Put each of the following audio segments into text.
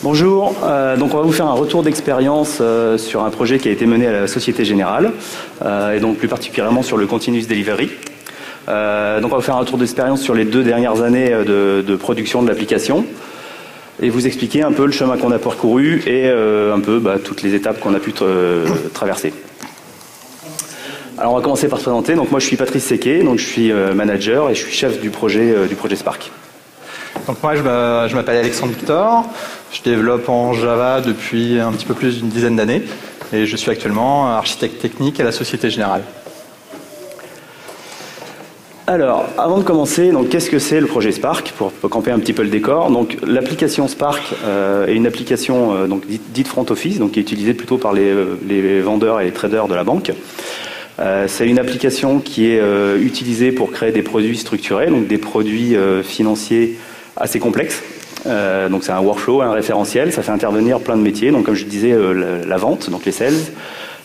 Bonjour, donc on va vous faire un retour d'expérience sur un projet qui a été mené à la Société Générale, et donc plus particulièrement sur le Continuous Delivery. Donc on va vous faire un retour d'expérience sur les 2 dernières années de production de l'application, et vous expliquer un peu le chemin qu'on a parcouru et un peu toutes les étapes qu'on a pu traverser. Alors on va commencer par se présenter. Donc moi je suis Patrice Sequet, donc je suis manager et je suis chef du projet Spark. Donc moi je m'appelle Alexandre Victor, je développe en Java depuis un petit peu plus d'une dizaine d'années et je suis actuellement architecte technique à la Société Générale. Alors, avant de commencer, qu'est-ce que c'est le projet Spark, pour camper un petit peu le décor. Donc, l'application Spark est une application dite front office, donc qui est utilisée plutôt par les vendeurs et les traders de la banque. C'est une application qui est utilisée pour créer des produits structurés, donc des produits financiers assez complexes. Donc c'est un workflow, un référentiel, ça fait intervenir plein de métiers. Donc comme je disais, la vente, donc les sales,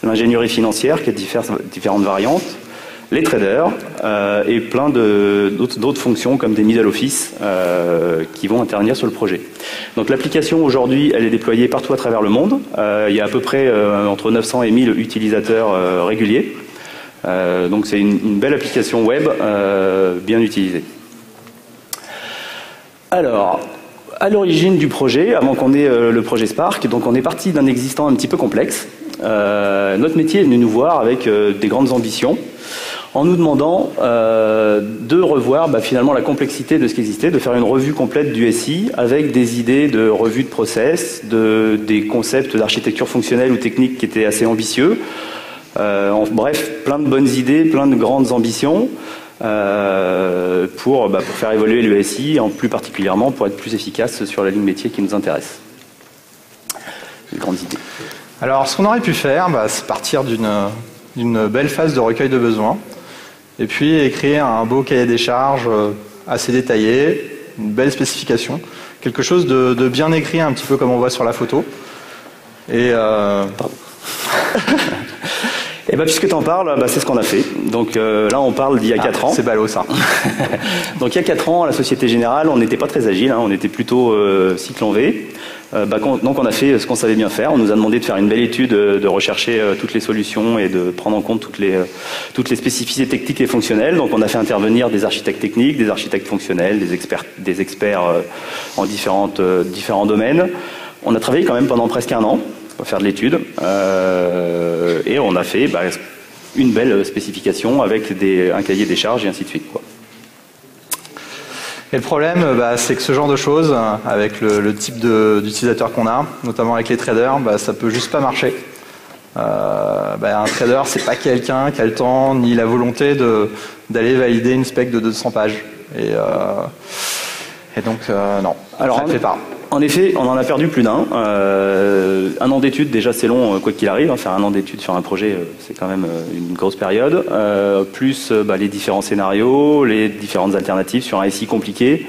l'ingénierie financière qui a différentes variantes, les traders et plein d'autres fonctions comme des middle office qui vont intervenir sur le projet. Donc l'application aujourd'hui, elle est déployée partout à travers le monde. Il y a à peu près entre 900 et 1000 utilisateurs réguliers. Donc c'est une belle application web bien utilisée. Alors, à l'origine du projet, avant qu'on ait le projet Spark, donc on est parti d'un existant un petit peu complexe. Notre métier est venu nous voir avec des grandes ambitions, en nous demandant de revoir finalement la complexité de ce qui existait, de faire une revue complète du SI avec des idées de revue de process, des concepts d'architecture fonctionnelle ou technique qui étaient assez ambitieux. Bref, plein de bonnes idées, plein de grandes ambitions pour faire évoluer le SI, plus particulièrement pour être plus efficace sur la ligne métier qui nous intéresse. Des grandes idées. Alors, ce qu'on aurait pu faire, c'est partir d'une belle phase de recueil de besoins et puis écrire un beau cahier des charges assez détaillé, une belle spécification, quelque chose de bien écrit, un petit peu comme on voit sur la photo. Et Et puisque tu en parles, c'est ce qu'on a fait. Donc là, on parle d'il y a 4 ans. C'est ballot, ça. Donc il y a 4 ans, à la Société Générale, on n'était pas très agile, on était plutôt cycle en V. Donc on a fait ce qu'on savait bien faire. On nous a demandé de faire une belle étude, de rechercher toutes les solutions et de prendre en compte toutes les spécificités techniques et fonctionnelles. Donc on a fait intervenir des architectes techniques, des architectes fonctionnels, des experts en différents domaines. On a travaillé quand même pendant presque 1 an. On va faire de l'étude et on a fait une belle spécification avec un cahier des charges et ainsi de suite, quoi. Et le problème, c'est que ce genre de choses, avec le type d'utilisateur qu'on a, notamment avec les traders, ça peut juste pas marcher. Un trader, c'est pas quelqu'un qui a le temps ni la volonté d'aller valider une spec de 200 pages. Et donc, non, alors, ça ne fait pas. En effet, on en a perdu plus d'un. 1 an d'études, déjà c'est long, quoi qu'il arrive. Faire 1 an d'études sur un projet, c'est quand même une grosse période. Plus les différents scénarios, les différentes alternatives sur un SI compliqué.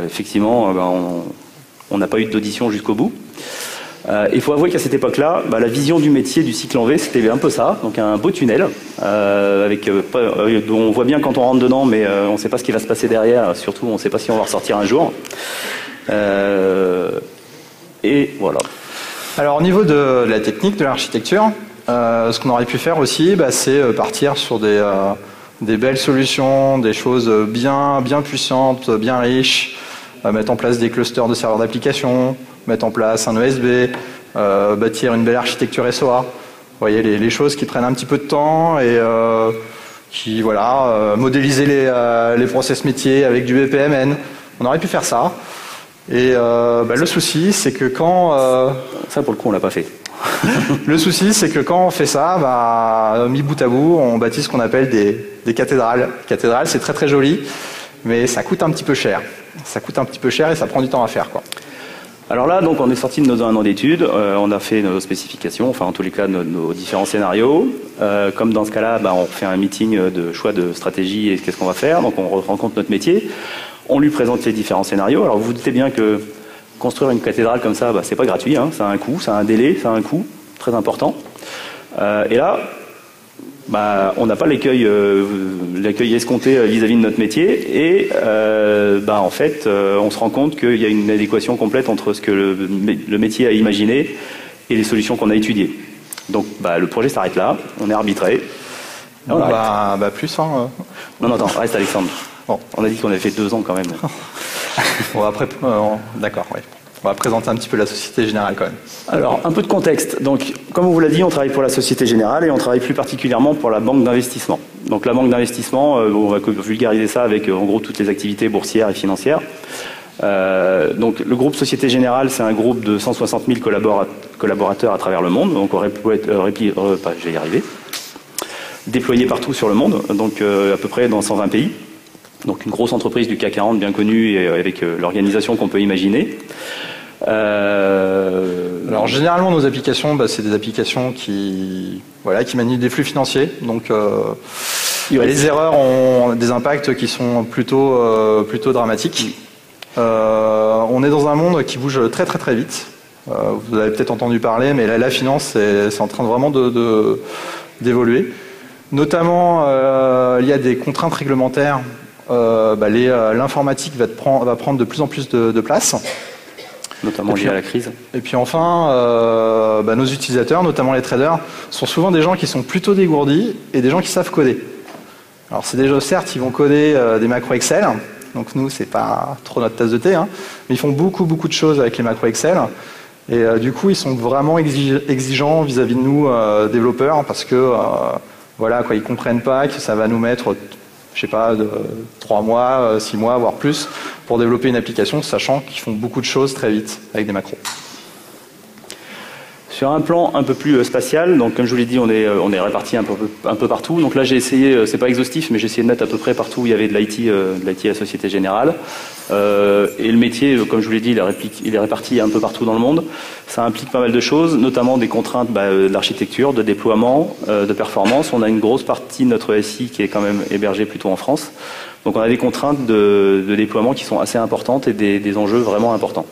Effectivement, on n'a pas eu d'audition jusqu'au bout. Il faut avouer qu'à cette époque-là, la vision du métier du cycle en V, c'était un peu ça. Donc un beau tunnel, dont on voit bien quand on rentre dedans, mais on ne sait pas ce qui va se passer derrière. Surtout, on ne sait pas si on va ressortir un jour. Et voilà. Alors au niveau de la technique, de l'architecture, ce qu'on aurait pu faire aussi, c'est partir sur des belles solutions, des choses bien puissantes, bien riches, mettre en place des clusters de serveurs d'application, mettre en place un ESB, bâtir une belle architecture SOA. Vous voyez, les choses qui prennent un petit peu de temps et qui, modéliser les process métiers avec du BPMN. On aurait pu faire ça. Et le souci, c'est que quand... Ça, pour le coup, on l'a pas fait. Le souci, c'est que quand on fait ça, mis bout à bout, on bâtit ce qu'on appelle des cathédrales. Cathédrales, c'est très très joli, mais ça coûte un petit peu cher. Ça coûte un petit peu cher et ça prend du temps à faire, quoi. Alors là, donc, on est sorti de nos 1 an d'études, on a fait nos spécifications, en tous les cas, nos différents scénarios. Comme dans ce cas-là, on fait un meeting de choix de stratégie et qu'est-ce qu'on va faire. Donc on rencontre notre métier. On lui présente les différents scénarios. Alors vous vous doutez bien que construire une cathédrale comme ça, c'est pas gratuit, ça a un coût, ça a un délai, ça a un coût très important. Et là, on n'a pas l'accueil escompté vis-à-vis de notre métier et en fait on se rend compte qu'il y a une inadéquation complète entre ce que le métier a imaginé et les solutions qu'on a étudiées. Donc le projet s'arrête là, on est arbitré. Bon, plus hein. Non, attends, reste Alexandre. Bon. On a dit qu'on avait fait 2 ans quand même. Bon, après, d'accord, oui. On va présenter un petit peu la Société Générale quand même. Alors, un peu de contexte. Donc, comme on vous l'a dit, on travaille pour la Société Générale et on travaille plus particulièrement pour la banque d'investissement. Donc, la banque d'investissement, on va vulgariser ça avec en gros toutes les activités boursières et financières. Donc, le groupe Société Générale, c'est un groupe de 160 000 collaborateurs à travers le monde. Donc, je vais y arriver. Déployés partout sur le monde, donc à peu près dans 120 pays. Donc, une grosse entreprise du CAC 40 bien connue et avec l'organisation qu'on peut imaginer. Alors généralement nos applications, c'est des applications qui manient des flux financiers. Donc les erreurs ont des impacts qui sont plutôt dramatiques. On est dans un monde qui bouge très très très vite. Vous avez peut-être entendu parler, mais la finance c'est en train vraiment d'évoluer. Notamment il y a des contraintes réglementaires. L'informatique va prendre de plus en plus de place. Notamment lié à la crise. Et puis enfin, nos utilisateurs, notamment les traders, sont souvent des gens qui sont plutôt dégourdis et des gens qui savent coder. Alors c'est des gens, certes, ils vont coder des macros Excel, donc nous, c'est pas trop notre tasse de thé, hein, mais ils font beaucoup de choses avec les macros Excel. Et du coup, ils sont vraiment exigeants vis-à-vis de nous, développeurs, parce que ils comprennent pas que ça va nous mettre... 3 mois, 6 mois, voire plus, pour développer une application, sachant qu'ils font beaucoup de choses très vite avec des macros. Sur un plan un peu plus spatial, donc comme je vous l'ai dit, on est répartis un peu partout. Donc là, j'ai essayé, c'est pas exhaustif, mais j'ai essayé de mettre à peu près partout où il y avait de l'IT à la Société Générale. Et le métier, comme je vous l'ai dit, il est réparti un peu partout dans le monde. Ça implique pas mal de choses, notamment des contraintes d'architecture, de déploiement, de performance. On a une grosse partie de notre SI qui est quand même hébergée plutôt en France. Donc on a des contraintes de déploiement qui sont assez importantes et des enjeux vraiment importants.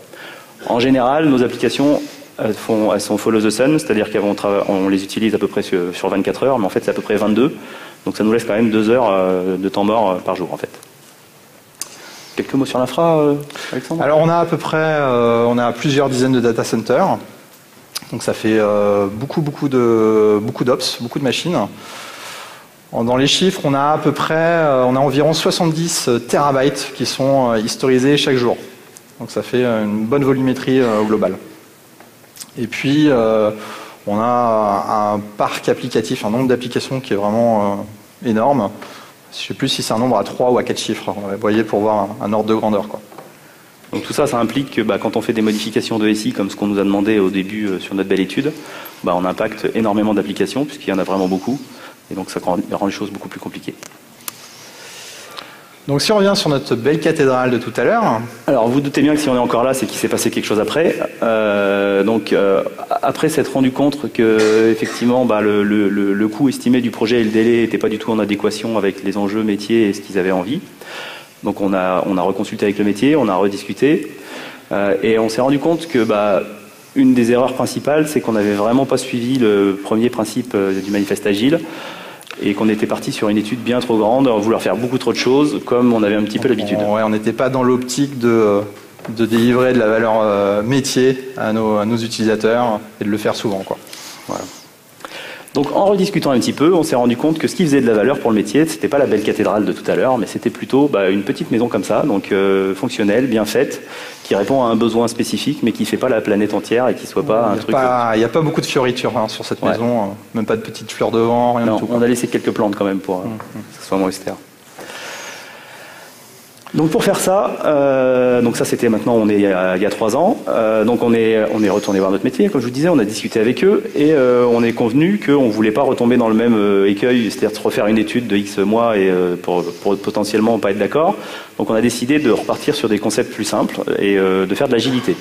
En général, nos applications elles sont follow the sun, c'est-à-dire qu'on les utilise à peu près sur 24 heures, mais en fait c'est à peu près 22. Donc ça nous laisse quand même 2 heures de temps mort par jour en fait. Quelques mots sur l'infra, Alexandre ? Alors on a à peu près plusieurs dizaines de data centers. Donc ça fait beaucoup d'ops, beaucoup de machines. Dans les chiffres, on a environ 70 terabytes qui sont historisés chaque jour. Donc ça fait une bonne volumétrie au global. Et puis on a un parc applicatif, un nombre d'applications qui est vraiment énorme. Je ne sais plus si c'est un nombre à 3 ou à 4 chiffres. Vous voyez, pour voir un ordre de grandeur, quoi. Donc tout ça, ça implique que quand on fait des modifications de SI, comme ce qu'on nous a demandé au début sur notre belle étude, on impacte énormément d'applications, puisqu'il y en a vraiment beaucoup. Et donc ça rend les choses beaucoup plus compliquées. Donc si on revient sur notre belle cathédrale de tout à l'heure... Alors vous doutez bien que si on est encore là, c'est qu'il s'est passé quelque chose après. Après s'être rendu compte que effectivement le coût estimé du projet et le délai n'étaient pas du tout en adéquation avec les enjeux métiers et ce qu'ils avaient envie. Donc on a reconsulté avec le métier, on a rediscuté et on s'est rendu compte que une des erreurs principales, c'est qu'on n'avait vraiment pas suivi le premier principe du manifeste agile. Et qu'on était parti sur une étude bien trop grande, vouloir faire beaucoup trop de choses, comme on avait un petit peu l'habitude. On n'était pas dans l'optique de délivrer de la valeur métier à nos utilisateurs et de le faire souvent, quoi. Voilà. Donc en rediscutant un petit peu, on s'est rendu compte que ce qui faisait de la valeur pour le métier, c'était pas la belle cathédrale de tout à l'heure, mais c'était plutôt une petite maison comme ça, donc fonctionnelle, bien faite, qui répond à un besoin spécifique, mais qui ne fait pas la planète entière et qui soit pas un truc... Il n'y a pas beaucoup de fioritures sur cette maison, même pas de petites fleurs de vent, rien du tout. On a laissé quelques plantes quand même pour que ce soit moins austère. Donc pour faire ça, donc ça c'était maintenant, on est il y a 3 ans, donc on est retourné voir notre métier, comme je vous disais, on a discuté avec eux et on est convenu qu'on ne voulait pas retomber dans le même écueil, c'est-à-dire de refaire une étude de X mois et pour potentiellement pas être d'accord. Donc on a décidé de repartir sur des concepts plus simples et de faire de l'agilité.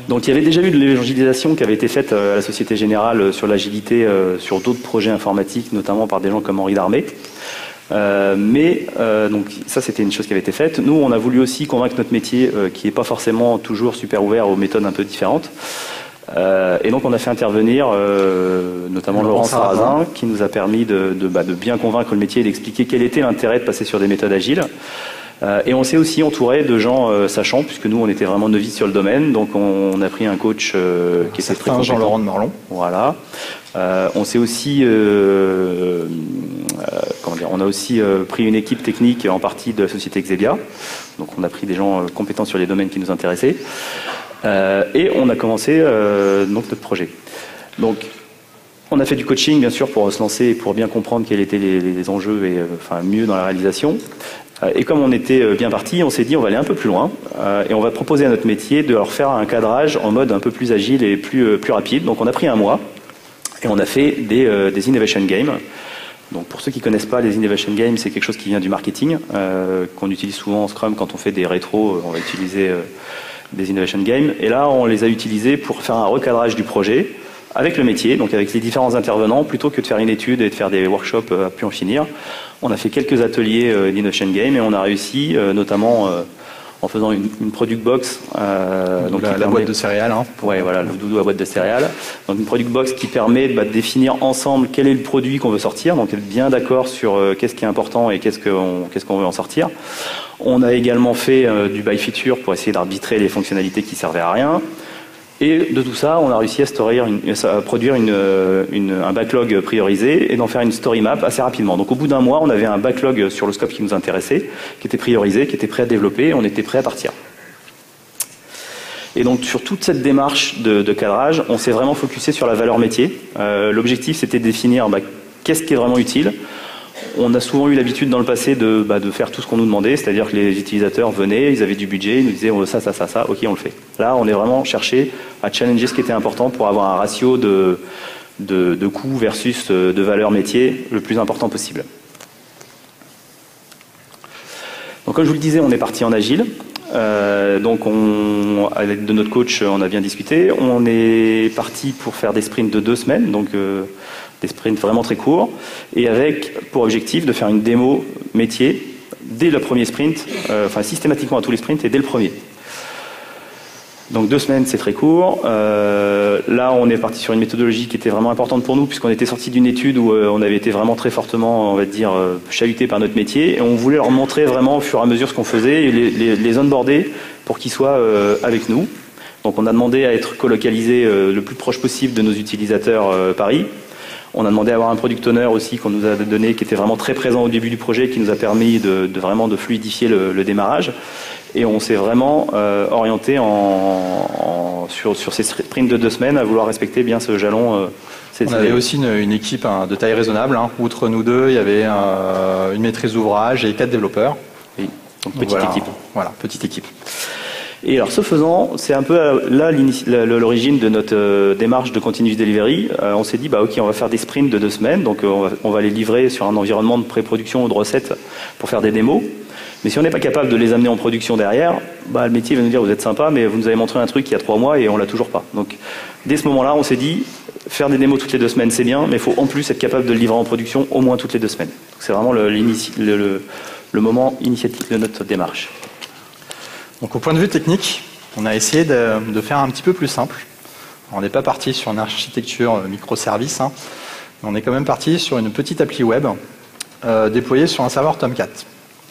Donc il y avait déjà eu de l'évangélisation qui avait été faite à la Société Générale sur l'agilité sur d'autres projets informatiques, notamment par des gens comme Henri Darmé. Donc ça c'était une chose qui avait été faite. Nous on a voulu aussi convaincre notre métier qui n'est pas forcément toujours super ouvert aux méthodes un peu différentes Et donc on a fait intervenir notamment Laurent Sarrazin, qui nous a permis de bien convaincre le métier et d'expliquer quel était l'intérêt de passer sur des méthodes agiles. Et on s'est aussi entouré de gens sachants, puisque nous on était vraiment novices sur le domaine, donc on a pris un coach qui était très compétent. Jean-Laurent de Morlon. Voilà. On s'est aussi on a aussi pris une équipe technique en partie de la société Xebia. Donc on a pris des gens compétents sur les domaines qui nous intéressaient. Et on a commencé donc notre projet. Donc on a fait du coaching bien sûr pour se lancer et pour bien comprendre quels étaient les enjeux et mieux dans la réalisation. Et comme on était bien parti, on s'est dit on va aller un peu plus loin et on va proposer à notre métier de leur faire un cadrage en mode un peu plus agile et plus rapide. Donc on a pris un mois et on a fait des Innovation Games. Donc pour ceux qui ne connaissent pas, les Innovation Games, c'est quelque chose qui vient du marketing, qu'on utilise souvent en Scrum quand on fait des rétros, on va utiliser des Innovation Games. Et là, on les a utilisés pour faire un recadrage du projet avec le métier, donc avec les différents intervenants, plutôt que de faire une étude et de faire des workshops à plus en finir. On a fait quelques ateliers d'Innovation Game et on a réussi, notamment en faisant une product box. Donc la boîte de céréales. Hein. Ouais, voilà, le doudou à boîte de céréales. Donc une product box qui permet de définir ensemble quel est le produit qu'on veut sortir, donc être bien d'accord sur qu'est-ce qui est important et qu'est-ce qu'on veut en sortir. On a également fait du by feature pour essayer d'arbitrer les fonctionnalités qui servaient à rien. Et de tout ça, on a réussi à produire un backlog priorisé et d'en faire une story map assez rapidement. Donc au bout d'un mois, on avait un backlog sur le scope qui nous intéressait, qui était priorisé, qui était prêt à développer, et on était prêt à partir. Et donc sur toute cette démarche de cadrage, on s'est vraiment focusé sur la valeur métier. L'objectif, c'était de définir qu'est-ce qui est vraiment utile. On a souvent eu l'habitude dans le passé de faire tout ce qu'on nous demandait, c'est-à-dire que les utilisateurs venaient, ils avaient du budget, ils nous disaient ça, ok, on le fait. Là, on est vraiment cherché à challenger ce qui était important pour avoir un ratio de coût versus de valeur métier le plus important possible. Donc comme je vous le disais, on est parti en agile. Donc à l'aide de notre coach, on a bien discuté. On est parti pour faire des sprints de 2 semaines, donc des sprints vraiment très courts, et avec pour objectif de faire une démo métier dès le premier sprint, systématiquement à tous les sprints et dès le premier. Donc 2 semaines, c'est très court. Là, on est parti sur une méthodologie qui était vraiment importante pour nous, puisqu'on était sorti d'une étude où on avait été vraiment très fortement, on va dire, chahuté par notre métier, et on voulait leur montrer vraiment au fur et à mesure ce qu'on faisait, et les onboarder pour qu'ils soient avec nous. Donc on a demandé à être colocalisé le plus proche possible de nos utilisateurs Paris. On a demandé à avoir un product owner aussi qu'on nous a donné, qui était vraiment très présent au début du projet, qui nous a permis vraiment de fluidifier le démarrage. Et on s'est vraiment orienté sur ces sprints de 2 semaines à vouloir respecter bien ce jalon. On avait aussi une équipe de taille raisonnable. Outre nous deux, il y avait une maîtrise d'ouvrage et 4 développeurs. Oui, donc petite équipe. Voilà, petite équipe. Et alors, ce faisant, c'est un peu là l'origine de notre démarche de continuous delivery. On s'est dit, ok, on va faire des sprints de 2 semaines, donc on va les livrer sur un environnement de pré-production ou de recettes pour faire des démos. Mais si on n'est pas capable de les amener en production derrière, le métier va nous dire, vous êtes sympa, mais vous nous avez montré un truc il y a 3 mois et on l'a toujours pas. Donc, dès ce moment-là, on s'est dit, faire des démos toutes les 2 semaines, c'est bien, mais il faut en plus être capable de le livrer en production au moins toutes les 2 semaines. C'est vraiment le moment initiatique de notre démarche. Donc au point de vue technique, on a essayé de faire un petit peu plus simple. On n'est pas parti sur une architecture microservice, mais on est quand même parti sur une petite appli web déployée sur un serveur Tomcat.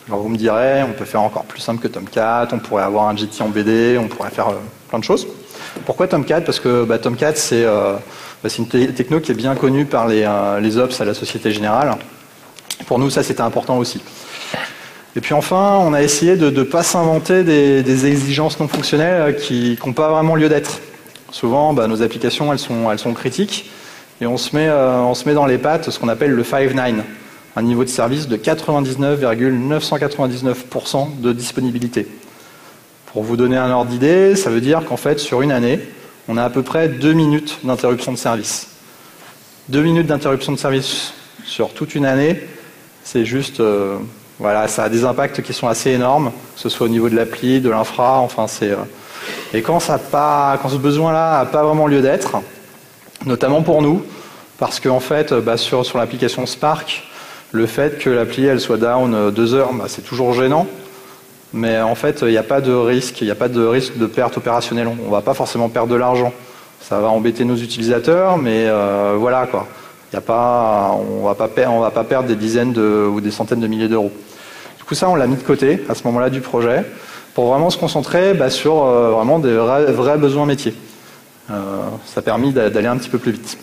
Alors vous me direz, on peut faire encore plus simple que Tomcat, on pourrait avoir un JT en BD, on pourrait faire plein de choses. Pourquoi Tomcat? Parce que Tomcat, c'est une techno qui est bien connue par les ops à la Société Générale. Pour nous, ça c'était important aussi. Et puis enfin, on a essayé de ne pas s'inventer des exigences non fonctionnelles qui n'ont pas vraiment lieu d'être. Souvent, nos applications, elles sont critiques, et on se met dans les pattes ce qu'on appelle le 5.9, un niveau de service de 99,999% de disponibilité. Pour vous donner un ordre d'idée, ça veut dire qu'en fait, sur une année, on a à peu près 2 minutes d'interruption de service. 2 minutes d'interruption de service sur toute une année, c'est juste... Voilà, ça a des impacts qui sont assez énormes, que ce soit au niveau de l'appli, de l'infra, et quand ce besoin-là n'a pas vraiment lieu d'être, notamment pour nous, parce qu'en fait, sur l'application Spark, le fait que l'appli elle soit down 2 heures, c'est toujours gênant, mais en fait, il n'y a pas de risque, de perte opérationnelle. On ne va pas forcément perdre de l'argent Ça va embêter nos utilisateurs, mais voilà quoi. Y a pas, on va pas perdre des dizaines ou des centaines de milliers d'euros. Du coup, ça, on l'a mis de côté à ce moment-là du projet pour vraiment se concentrer sur vraiment des vrais besoins métiers. Ça a permis d'aller un petit peu plus vite.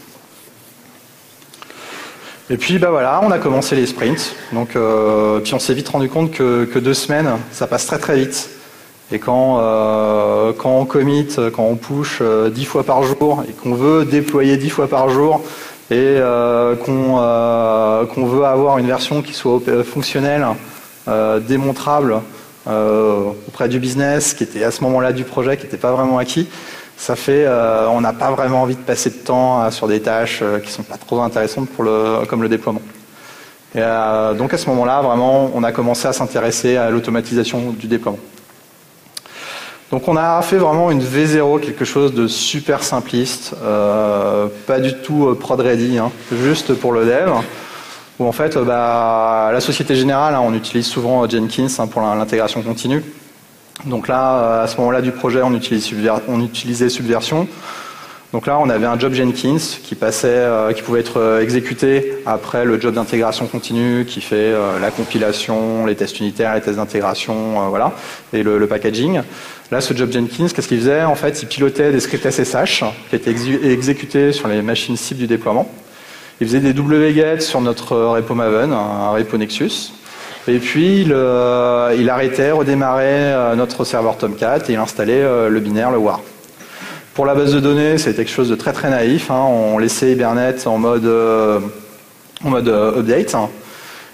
Et puis voilà, on a commencé les sprints. Donc, puis on s'est vite rendu compte que 2 semaines, ça passe très très vite. Et quand on commit, quand on push 10 fois par jour et qu'on veut déployer 10 fois par jour et qu'on veut avoir une version qui soit fonctionnelle, démontrable auprès du business, qui était à ce moment-là du projet, qui n'était pas vraiment acquis, ça fait, on n'a pas vraiment envie de passer de temps sur des tâches qui sont pas trop intéressantes comme le déploiement. Et donc à ce moment-là, vraiment, on a commencé à s'intéresser à l'automatisation du déploiement. Donc on a fait vraiment une V0, quelque chose de super simpliste, pas du tout prod ready, hein, juste pour le dev, où en fait, la Société Générale, hein, on utilise souvent Jenkins pour l'intégration continue. Donc là, à ce moment-là du projet, on utilisait Subversion. Donc là, on avait un job Jenkins qui pouvait être exécuté après le job d'intégration continue, qui fait la compilation, les tests unitaires, les tests d'intégration, voilà, et le packaging. Là, ce job Jenkins, qu'est-ce qu'il faisait? En fait, il pilotait des scripts SSH qui étaient exécutés sur les machines cibles du déploiement. Il faisait des wget sur notre repo Maven, un repo Nexus. Et puis, il arrêtait, redémarrait notre serveur Tomcat et il installait le binaire, le war. Pour la base de données, c'était quelque chose de très très naïf. Hein. On laissait Hibernate en mode update.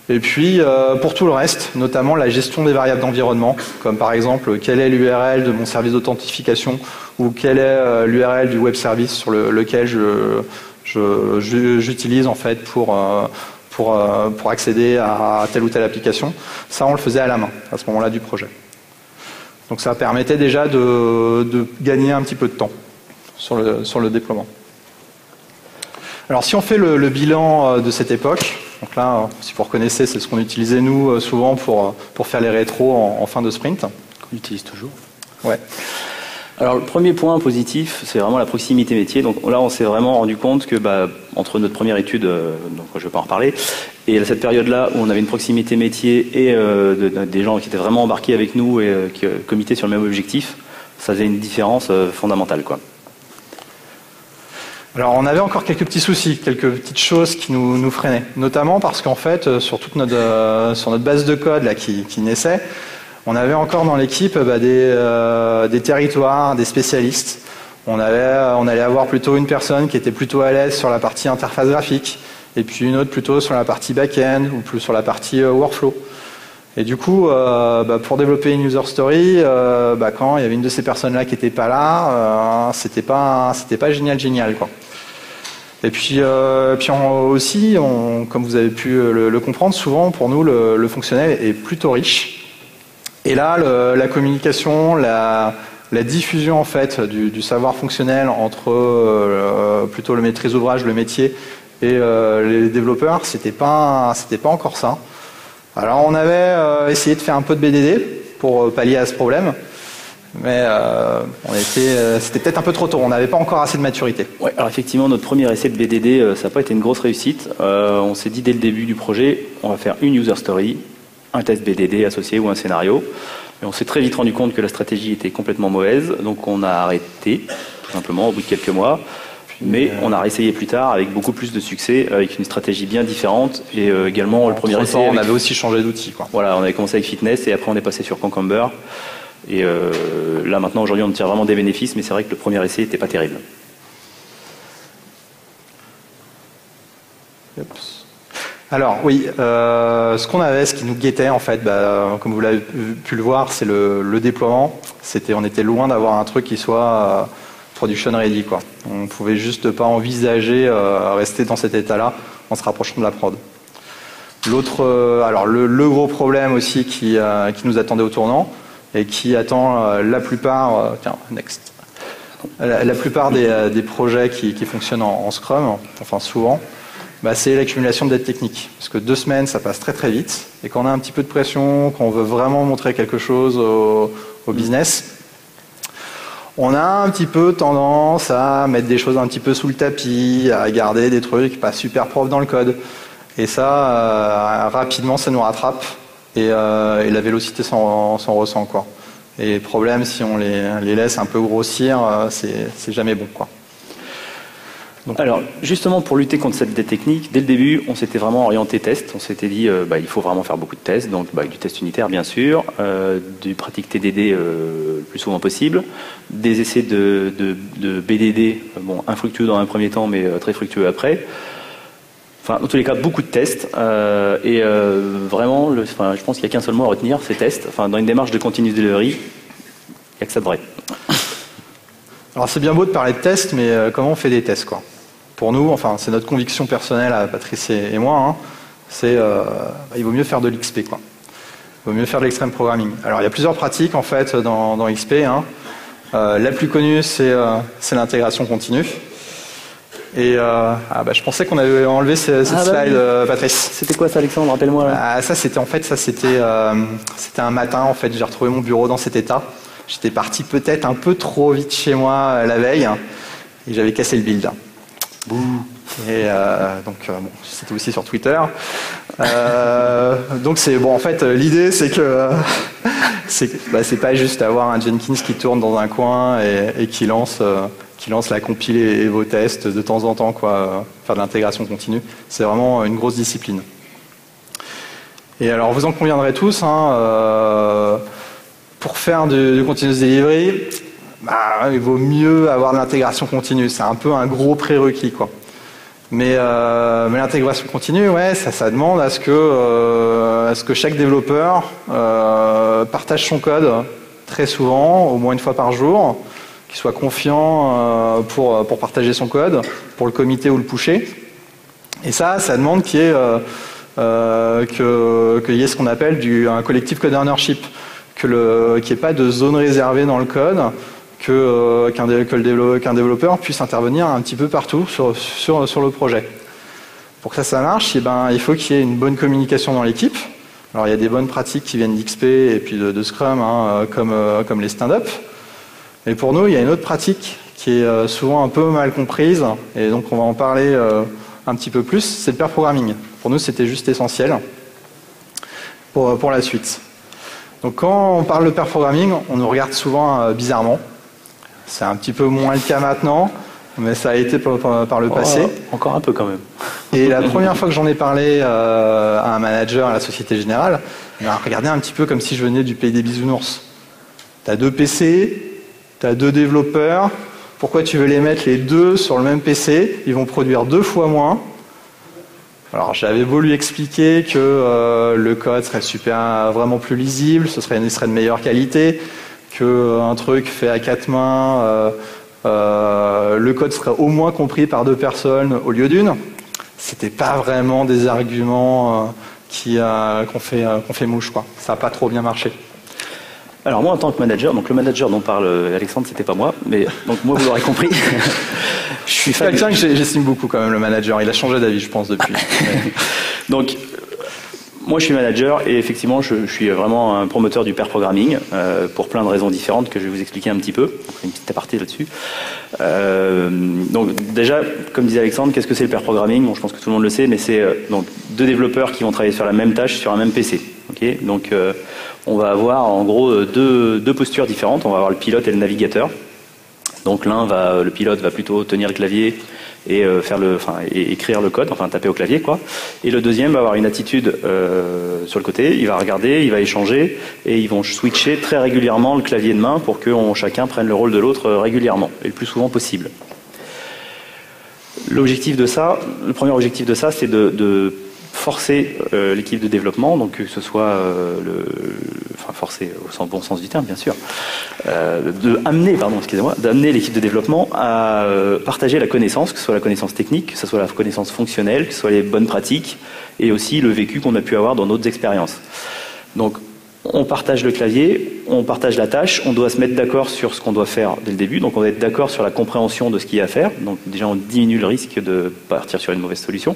Et puis, pour tout le reste, notamment la gestion des variables d'environnement, comme par exemple, quelle est l'URL de mon service d'authentification ou quelle est l'URL du web service sur lequel j'utilise en fait pour accéder à telle ou telle application. Ça, on le faisait à la main, à ce moment-là du projet. Donc ça permettait déjà de gagner un petit peu de temps sur le déploiement. Alors si on fait le bilan de cette époque, donc là, si vous reconnaissez, c'est ce qu'on utilisait nous souvent pour faire les rétros en fin de sprint. Qu'on utilise toujours. Ouais. Alors le premier point positif, c'est vraiment la proximité métier. Donc là, on s'est vraiment rendu compte que entre notre première étude, donc je ne vais pas en reparler, et cette période-là où on avait une proximité métier et des gens qui étaient vraiment embarqués avec nous et qui commitaient sur le même objectif, ça faisait une différence fondamentale, quoi. Alors on avait encore quelques petits soucis, quelques petites choses qui nous freinaient, notamment parce qu'en fait sur notre base de code là qui naissait, on avait encore dans l'équipe des territoires, des spécialistes. On allait avoir plutôt une personne qui était plutôt à l'aise sur la partie interface graphique, et puis une autre plutôt sur la partie back-end ou plus sur la partie workflow. Et du coup, pour développer une user story, quand il y avait une de ces personnes-là qui n'était pas là, c'était pas génial quoi. Et puis aussi, comme vous avez pu le comprendre, souvent pour nous le fonctionnel est plutôt riche. Et là, la communication, la diffusion en fait du savoir fonctionnel entre plutôt le maîtrise d'ouvrage, le métier et les développeurs, c'était pas encore ça. Alors on avait essayé de faire un peu de BDD pour pallier à ce problème, mais c'était peut-être un peu trop tôt, on n'avait pas encore assez de maturité. Ouais, alors effectivement, notre premier essai de BDD, ça n'a pas été une grosse réussite. On s'est dit dès le début du projet, on va faire une user story, un test BDD associé ou un scénario. Et on s'est très vite rendu compte que la stratégie était complètement mauvaise, donc on a arrêté, tout simplement, au bout de quelques mois. Mais on a réessayé plus tard avec beaucoup plus de succès, avec une stratégie bien différente et également le premier essai. On avait aussi changé d'outil, quoi. Voilà, on avait commencé avec Fitness et après on est passé sur Concomber. Et là maintenant, aujourd'hui, on tire vraiment des bénéfices, mais c'est vrai que le premier essai n'était pas terrible. Alors oui, ce qui nous guettait en fait, comme vous l'avez pu le voir, c'est le déploiement. On était loin d'avoir un truc qui soit production ready, quoi. On pouvait juste pas envisager rester dans cet état-là en se rapprochant de la prod. Le gros problème aussi qui nous attendait au tournant et qui attend la plupart, la plupart des projets qui fonctionnent en Scrum, enfin souvent, c'est l'accumulation de dettes techniques. Parce que 2 semaines, ça passe très très vite. Et quand on a un petit peu de pression, qu'on veut vraiment montrer quelque chose au business, on a un petit peu tendance à mettre des choses un petit peu sous le tapis, à garder des trucs pas super propres dans le code. Et ça, rapidement, ça nous rattrape. Et la vélocité s'en ressent, quoi. Et le problème, si on les laisse un peu grossir, c'est jamais bon, quoi. Donc, alors, justement, pour lutter contre cette technique, dès le début, on s'était vraiment orienté test. On s'était dit, il faut vraiment faire beaucoup de tests. Donc, du test unitaire, bien sûr, du pratique TDD le plus souvent possible, des essais de BDD, infructueux dans un premier temps, mais très fructueux après. Enfin, dans tous les cas, beaucoup de tests. Vraiment, je pense qu'il n'y a qu'un seul mot à retenir, c'est test. Enfin, dans une démarche de continuous delivery, il n'y a que ça de vrai. Alors c'est bien beau de parler de tests, mais comment on fait des tests, quoi? Pour nous, enfin c'est notre conviction personnelle à Patrice et moi, hein, c'est il vaut mieux faire de l'XP, quoi. Il vaut mieux faire de l'extreme programming. Alors il y a plusieurs pratiques en fait dans XP. Hein. La plus connue c'est l'intégration continue. Et je pensais qu'on avait enlevé cette slide, Patrice. C'était quoi ça, Alexandre? Rappelle-moi. Ça c'était un matin en fait. J'ai retrouvé mon bureau dans cet état. J'étais parti peut-être un peu trop vite chez moi la veille et j'avais cassé le build. Bouh. Et c'était aussi sur Twitter. Donc c'est bon. En fait, l'idée c'est que c'est pas juste avoir un Jenkins qui tourne dans un coin et qui lance la compile et vos tests de temps en temps, quoi. Faire de l'intégration continue. C'est vraiment une grosse discipline. Et alors vous en conviendrez tous. Pour faire du continuous delivery, il vaut mieux avoir de l'intégration continue. C'est un peu un gros prérequis, quoi. Mais l'intégration continue, ouais, ça demande à ce que chaque développeur partage son code très souvent, au moins une fois par jour, qu'il soit confiant pour partager son code, pour le committer ou le pusher. Et ça demande qu'il y ait ce qu'on appelle un collective code ownership. Qu'il n'y ait pas de zone réservée dans le code, qu'un développeur puisse intervenir un petit peu partout sur le projet. Pour que ça marche, il faut qu'il y ait une bonne communication dans l'équipe. Alors il y a des bonnes pratiques qui viennent d'XP et puis de Scrum, comme les stand-up. Mais pour nous, il y a une autre pratique qui est souvent un peu mal comprise, et donc on va en parler un petit peu plus, c'est le pair programming. Pour nous, c'était juste essentiel pour la suite. Donc quand on parle de pair programming, on nous regarde souvent bizarrement. C'est un petit peu moins le cas maintenant, mais ça a été par le passé. Encore un peu quand même. Et la première fois que j'en ai parlé à un manager à la Société Générale, il m'a regardé un petit peu comme si je venais du pays des bisounours. T'as 2 PC, t'as 2 développeurs, pourquoi tu veux les mettre les 2 sur le même PC? Ils vont produire 2 fois moins. Alors j'avais beau lui expliquer que le code serait vraiment plus lisible, ce serait de meilleure qualité, qu'un truc fait à 4 mains, le code serait au moins compris par 2 personnes au lieu d'une. C'était pas vraiment des arguments qu'on fait mouche, quoi. Ça n'a pas trop bien marché. Alors moi en tant que manager, donc le manager dont parle Alexandre, c'était pas moi, mais donc moi vous l'aurez compris. Je suis quelqu'un que j'estime beaucoup quand même, le manager. Il a changé d'avis, je pense, depuis. Donc, moi, je suis manager et effectivement, je suis vraiment un promoteur du pair programming pour plein de raisons différentes que je vais vous expliquer un petit peu. Une petite aparté là-dessus. Donc, déjà, comme disait Alexandre, qu'est-ce que c'est le pair programming? Bon, je pense que tout le monde le sait, mais c'est donc 2 développeurs qui vont travailler sur la même tâche sur un même PC. Okay, donc, on va avoir en gros deux postures différentes. On va avoir le pilote et le navigateur. Donc le pilote va plutôt tenir le clavier et écrire le code, enfin taper au clavier, quoi. Et le deuxième va avoir une attitude sur le côté, il va regarder, il va échanger et ils vont switcher très régulièrement le clavier de main pour que chacun prenne le rôle de l'autre régulièrement et le plus souvent possible. Le premier objectif de ça, c'est de forcer l'équipe de développement, donc que ce soit forcer au bon sens du terme, bien sûr, d'amener l'équipe de développement à partager la connaissance, que ce soit la connaissance technique, que ce soit la connaissance fonctionnelle, que ce soit les bonnes pratiques, et aussi le vécu qu'on a pu avoir dans d'autres expériences. Donc, on partage le clavier, on partage la tâche, on doit se mettre d'accord sur ce qu'on doit faire dès le début, donc on doit être d'accord sur la compréhension de ce qu'il y a à faire, donc déjà on diminue le risque de partir sur une mauvaise solution.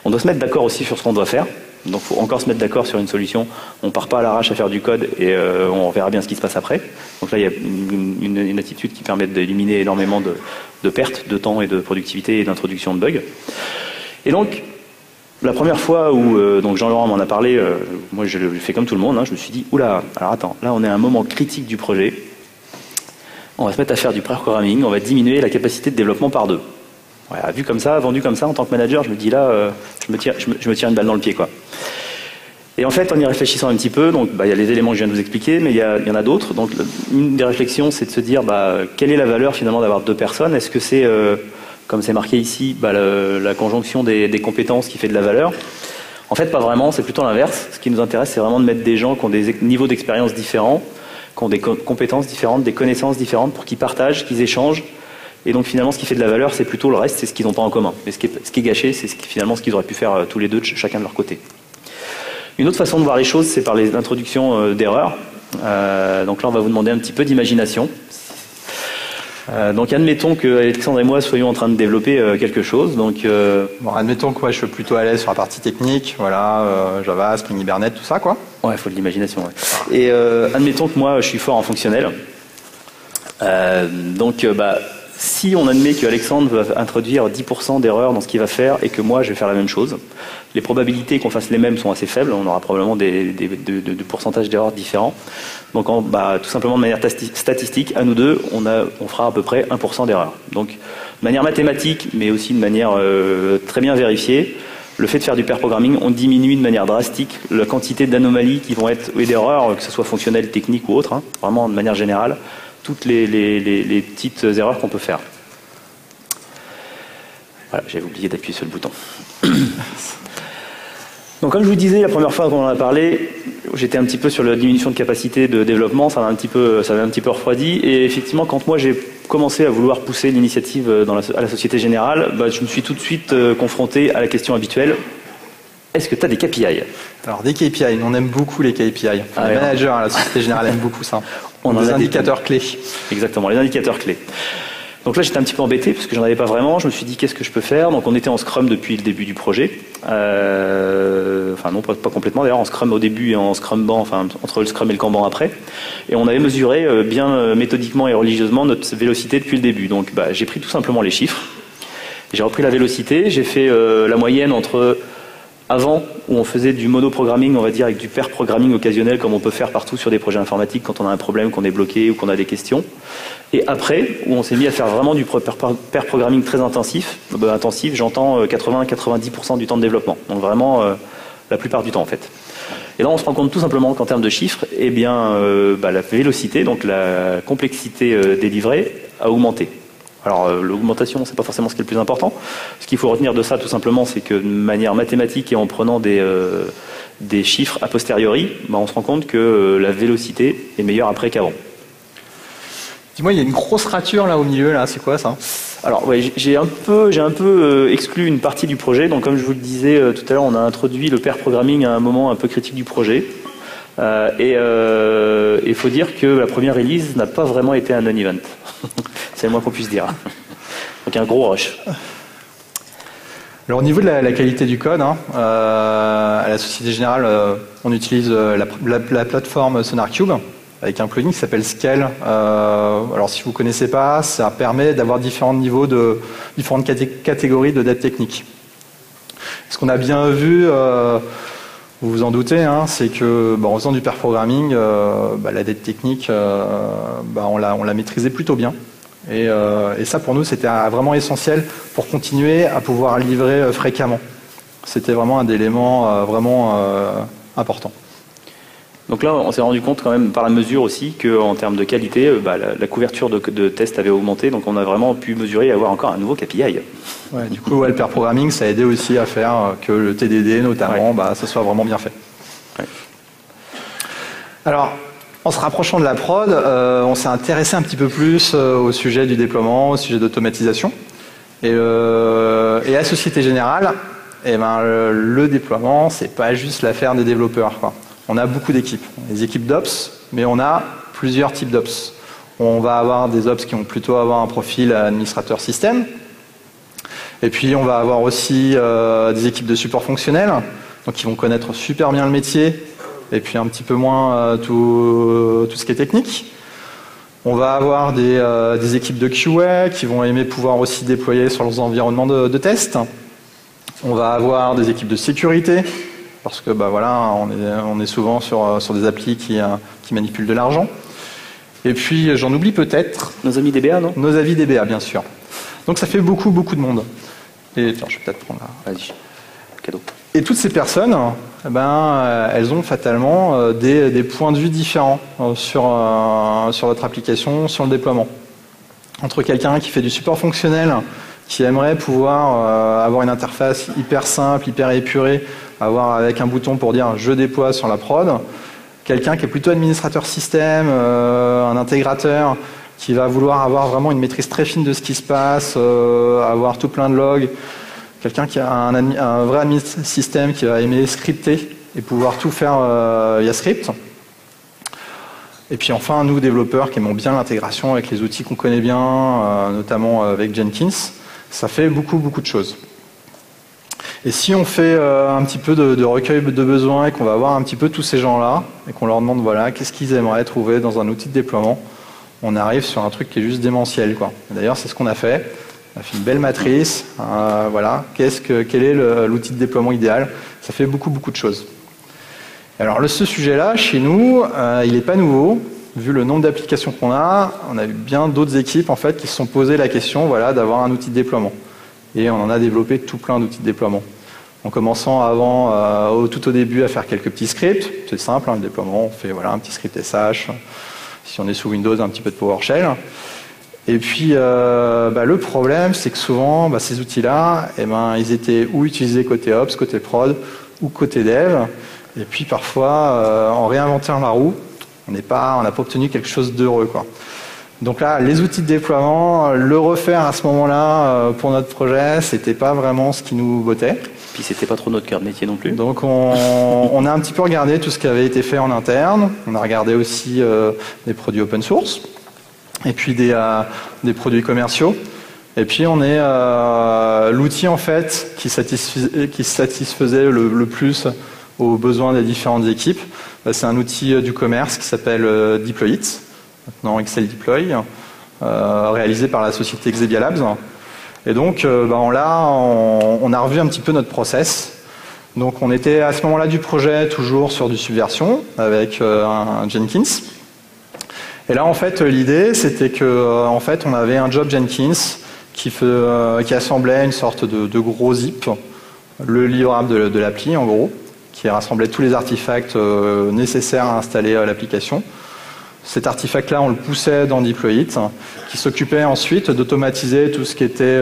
On doit se mettre d'accord aussi sur ce qu'on doit faire, Donc il faut encore se mettre d'accord sur une solution. On ne part pas à l'arrache à faire du code et on verra bien ce qui se passe après. Donc là, il y a une attitude qui permet d'éliminer énormément de pertes de temps et de productivité et d'introduction de bugs. Et donc, la première fois où donc Jean-Laurent m'en a parlé, moi je l'ai fait comme tout le monde, hein, je me suis dit, oula, alors attends, là on est à un moment critique du projet. On va se mettre à faire du pré-programming, on va diminuer la capacité de développement par 2. Voilà, vu comme ça, vendu comme ça, en tant que manager, je me dis là, je me tire une balle dans le pied, quoi. Et en fait, en y réfléchissant un petit peu, donc il y a les éléments que je viens de vous expliquer, mais il y en a d'autres. Donc une des réflexions, c'est de se dire, quelle est la valeur finalement d'avoir 2 personnes? Est-ce que c'est, comme c'est marqué ici, la conjonction des compétences qui fait de la valeur? En fait, pas vraiment, c'est plutôt l'inverse. Ce qui nous intéresse, c'est vraiment de mettre des gens qui ont des niveaux d'expérience différents, qui ont des compétences différentes, des connaissances différentes, pour qu'ils partagent, qu'ils échangent. Et donc finalement, ce qui fait de la valeur, c'est plutôt le reste, c'est ce qu'ils n'ont pas en commun. Et ce qui est gâché, c'est finalement ce qu'ils auraient pu faire tous les deux, chacun de leur côté. Une autre façon de voir les choses, c'est par l'introduction d'erreurs. Donc là, on va vous demander un petit peu d'imagination. Donc admettons que Alexandre et moi soyons en train de développer quelque chose. Donc, bon, admettons que moi, je suis plutôt à l'aise sur la partie technique, voilà, Java, Spring Hibernate, tout ça, quoi. Ouais, il faut de l'imagination. Ouais. Et admettons que moi, je suis fort en fonctionnel. Si on admet que Alexandre va introduire 10% d'erreurs dans ce qu'il va faire et que moi je vais faire la même chose, les probabilités qu'on fasse les mêmes sont assez faibles, on aura probablement de pourcentages d'erreurs différents. Donc tout simplement de manière statistique, à nous deux, on fera à peu près 1% d'erreurs. Donc de manière mathématique, mais aussi de manière très bien vérifiée, le fait de faire du pair programming, on diminue de manière drastique la quantité d'anomalies qui vont être, et d'erreurs, que ce soit fonctionnelles, techniques ou autres, hein, vraiment de manière générale, toutes les petites erreurs qu'on peut faire. Voilà, j'avais oublié d'appuyer sur le bouton. Donc comme je vous disais, la première fois qu'on en a parlé, j'étais un petit peu sur la diminution de capacité de développement, ça m'a un petit peu refroidi. Et effectivement, quand moi j'ai commencé à vouloir pousser l'initiative à la Société Générale, je me suis tout de suite confronté à la question habituelle. Est-ce que tu as des KPI? Alors des KPI, on aime beaucoup les KPI. Les managers à la Société Générale aiment beaucoup ça. On a des indicateurs clés. Exactement, les indicateurs clés. Donc là, j'étais un petit peu embêté parce que j'en avais pas vraiment. Je me suis dit, qu'est-ce que je peux faire? Donc on était en Scrum depuis le début du projet. Enfin non, pas complètement d'ailleurs, en Scrum au début et en Scrumban, enfin entre le Scrum et le Kanban après. Et on avait mesuré bien méthodiquement et religieusement notre vélocité depuis le début. Donc j'ai pris tout simplement les chiffres. J'ai repris la vélocité, j'ai fait la moyenne entre avant, où on faisait du monoprogramming, on va dire, avec du pair programming occasionnel, comme on peut faire partout sur des projets informatiques quand on a un problème, qu'on est bloqué ou qu'on a des questions. Et après, où on s'est mis à faire vraiment du pair programming très intensif. Intensif, j'entends 80-90% du temps de développement. Donc vraiment, la plupart du temps, en fait. Et là, on se rend compte tout simplement qu'en termes de chiffres, eh bien, la vélocité, donc la complexité délivrée, a augmenté. Alors l'augmentation, c'est pas forcément ce qui est le plus important. Ce qu'il faut retenir de ça, tout simplement, c'est que de manière mathématique et en prenant des chiffres a posteriori, on se rend compte que la vélocité est meilleure après qu'avant. Dis-moi, il y a une grosse rature là au milieu, là, c'est quoi ça? Alors ouais, j'ai un peu exclu une partie du projet. Donc comme je vous le disais tout à l'heure, on a introduit le pair programming à un moment un peu critique du projet. Il faut dire que la première release n'a pas vraiment été un non-event. C'est le moins qu'on puisse dire. Donc un gros rush. Alors au niveau de la qualité du code, à la Société Générale, on utilise la plateforme SonarQube avec un plugin qui s'appelle Scale. Alors si vous ne connaissez pas, ça permet d'avoir différentes catégories de dette technique. Ce qu'on a bien vu, vous vous en doutez, c'est que en faisant du pair programming, la dette technique, on l'a maîtrisée plutôt bien. Et ça, pour nous, c'était vraiment essentiel pour continuer à pouvoir livrer fréquemment. C'était vraiment un élément vraiment important. Donc là, on s'est rendu compte quand même par la mesure aussi qu'en termes de qualité, la couverture de tests avait augmenté. Donc on a vraiment pu mesurer et avoir encore un nouveau KPI. Ouais, du coup, le pair programming, ça a aidé aussi à faire que le TDD, notamment, ça soit vraiment bien fait. Ouais. Alors, en se rapprochant de la prod, on s'est intéressé un petit peu plus au sujet du déploiement, au sujet d'automatisation. Et à Société Générale, le déploiement, c'est pas juste l'affaire des développeurs, quoi. On a beaucoup d'équipes. Les équipes d'Ops, mais on a plusieurs types d'Ops. On va avoir des Ops qui vont plutôt avoir un profil administrateur système. Et puis on va avoir aussi des équipes de support fonctionnel donc ils vont connaître super bien le métier, et puis un petit peu moins tout ce qui est technique. On va avoir des équipes de QA qui vont aimer pouvoir aussi déployer sur leurs environnements de test. On va avoir des équipes de sécurité, parce que voilà, on est souvent sur des applis qui manipulent de l'argent. Et puis, j'en oublie peut-être. Nos amis DBA, non? Nos amis DBA, bien sûr. Donc ça fait beaucoup de monde. Et tiens, je vais peut-être prendre là. Vas-y, cadeau. Et toutes ces personnes, elles ont fatalement des points de vue différents sur votre application, sur le déploiement. Entre quelqu'un qui fait du support fonctionnel, qui aimerait pouvoir avoir une interface hyper simple, hyper épurée, avec un bouton pour dire « je déploie sur la prod », quelqu'un qui est plutôt administrateur système, un intégrateur, qui va vouloir avoir vraiment une maîtrise très fine de ce qui se passe, avoir tout plein de logs, quelqu'un qui a un vrai admin système qui va aimer scripter et pouvoir tout faire via script. Et puis enfin, nous développeurs qui aimons bien l'intégration avec les outils qu'on connaît bien, notamment avec Jenkins, ça fait beaucoup de choses. Et si on fait un petit peu de recueil de besoins et qu'on va voir un petit peu tous ces gens-là et qu'on leur demande voilà qu'est-ce qu'ils aimeraient trouver dans un outil de déploiement, on arrive sur un truc qui est juste démentiel, quoi. D'ailleurs, c'est ce qu'on a fait. On a fait une belle matrice. Voilà, quel est l'outil de déploiement idéal? Ça fait beaucoup de choses. Alors, ce sujet-là, chez nous, il n'est pas nouveau. Vu le nombre d'applications qu'on a, on a eu bien d'autres équipes en fait qui se sont posées la question, voilà, d'avoir un outil de déploiement. Et on en a développé tout plein d'outils de déploiement. En commençant tout au début à faire quelques petits scripts, c'est simple, le déploiement, on fait voilà un petit script SH. Si on est sous Windows, un petit peu de PowerShell. Et puis, le problème, c'est que souvent, ces outils-là, ils étaient ou utilisés côté Ops, côté prod, ou côté dev. Et puis, parfois, en réinventant la roue, on n'a pas obtenu quelque chose d'heureux, quoi. Donc là, les outils de déploiement, le refaire à ce moment-là, pour notre projet, c'était pas vraiment ce qui nous bottait. Puis c'était pas trop notre cœur de métier non plus. Donc on a un petit peu regardé tout ce qui avait été fait en interne. On a regardé aussi des produits open source et puis des produits commerciaux. Et puis on est l'outil en fait qui satisfaisait le plus aux besoins des différentes équipes. C'est un outil du commerce qui s'appelle Deployit, maintenant Excel Deploy, réalisé par la société Xebia Labs. Et donc, on a revu un petit peu notre process. Donc, on était à ce moment-là du projet toujours sur du Subversion avec un Jenkins. Et là, en fait, l'idée, c'était que, en fait, on avait un job Jenkins qui assemblait une sorte de gros zip, le livrable de l'appli, en gros, qui rassemblait tous les artefacts nécessaires à installer l'application. Cet artefact-là, on le poussait dans Deployit, qui s'occupait ensuite d'automatiser tout ce qui était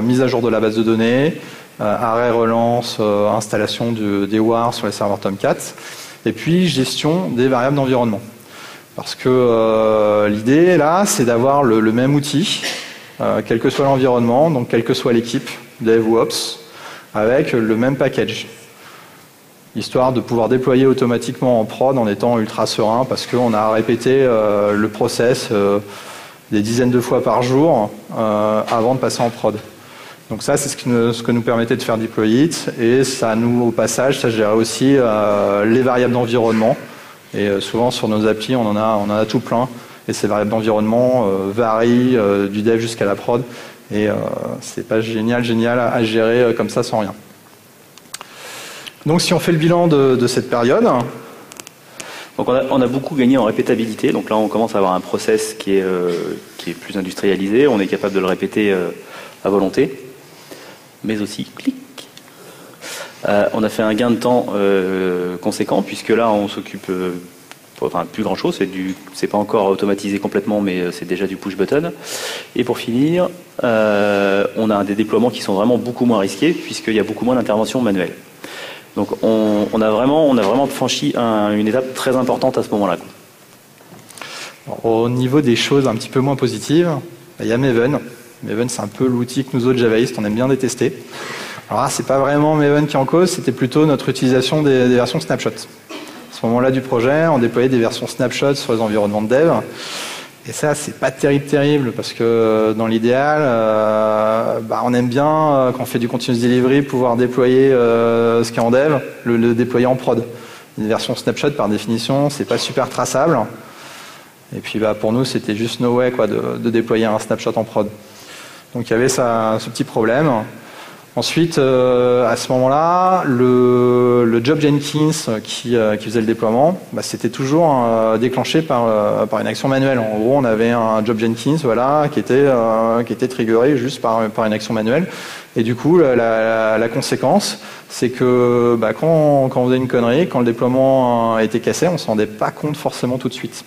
mise à jour de la base de données, arrêt, relance, installation des WAR sur les serveurs Tomcat, et puis gestion des variables d'environnement. Parce que l'idée, là, c'est d'avoir le même outil, quel que soit l'environnement, donc quelle que soit l'équipe, Dev ou Ops, avec le même package. Histoire de pouvoir déployer automatiquement en prod en étant ultra serein parce qu'on a répété le process des dizaines de fois par jour avant de passer en prod. Donc ça, c'est ce que nous permettait de faire Deployit et ça nous, au passage, ça gérait aussi les variables d'environnement et souvent sur nos applis, on en a tout plein et ces variables d'environnement varient du dev jusqu'à la prod et c'est pas génial à gérer comme ça sans rien. Donc si on fait le bilan de cette période... Donc on a beaucoup gagné en répétabilité, donc là on commence à avoir un process qui est plus industrialisé, on est capable de le répéter à volonté, mais aussi clic. On a fait un gain de temps conséquent, puisque là on s'occupe, plus grand chose, c'est pas encore automatisé complètement, mais c'est déjà du push button. Et pour finir, on a des déploiements qui sont vraiment beaucoup moins risqués, puisqu'il y a beaucoup moins d'interventions manuelles. Donc on a vraiment franchi une étape très importante à ce moment-là. Au niveau des choses un petit peu moins positives, il y a Maven. Maven, c'est un peu l'outil que nous autres javaïstes, on aime bien détester. Alors là, c'est pas vraiment Maven qui est en cause, c'était plutôt notre utilisation des versions snapshot. À ce moment-là du projet, on déployait des versions snapshot sur les environnements de dev. Et ça, c'est pas terrible, parce que dans l'idéal, on aime bien, quand on fait du continuous delivery, pouvoir déployer ce qui est en dev, le déployer en prod. Une version snapshot, par définition, c'est pas super traçable. Et puis pour nous, c'était juste no way de déployer un snapshot en prod. Donc il y avait ce petit problème. Ensuite, à ce moment-là, le job Jenkins qui faisait le déploiement, c'était toujours déclenché par une action manuelle. En gros, on avait un job Jenkins, voilà, qui était triggeré juste par une action manuelle. Et du coup, la conséquence, c'est que quand on faisait une connerie, quand le déploiement était cassé, on ne s'en rendait pas compte forcément tout de suite.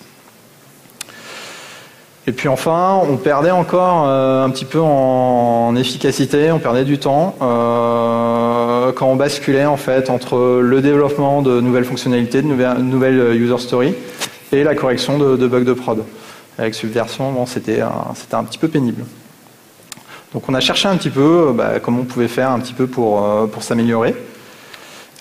Et puis enfin, on perdait encore un petit peu en efficacité, on perdait du temps quand on basculait en fait entre le développement de nouvelles fonctionnalités, de nouvelles user stories et la correction de bugs de prod. Avec Subversion, bon, c'était un petit peu pénible. Donc on a cherché un petit peu comment on pouvait faire un petit peu pour s'améliorer.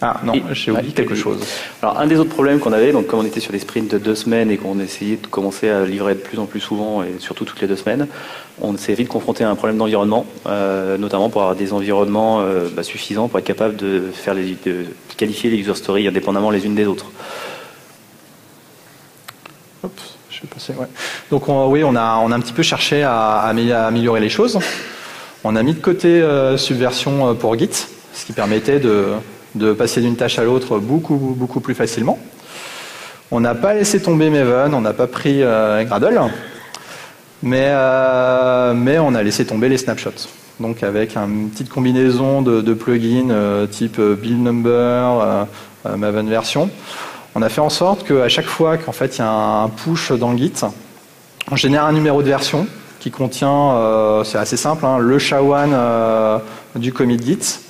Ah non, j'ai oublié quelque chose. Alors un des autres problèmes qu'on avait, donc comme on était sur des sprints de 2 semaines et qu'on essayait de commencer à livrer de plus en plus souvent et surtout toutes les 2 semaines, on s'est vite confronté à un problème d'environnement, notamment pour avoir des environnements suffisants pour être capable de qualifier les user stories indépendamment les unes des autres. Hop, je vais passer, ouais. Donc on a un petit peu cherché à améliorer les choses. On a mis de côté Subversion pour Git, ce qui permettait de passer d'une tâche à l'autre beaucoup plus facilement. On n'a pas laissé tomber Maven, on n'a pas pris Gradle, mais on a laissé tomber les snapshots. Donc avec une petite combinaison de plugins type build number, Maven version, on a fait en sorte qu'à chaque fois qu'en fait il y a un push dans Git, on génère un numéro de version qui contient, c'est assez simple, le SHA-1 du commit Git,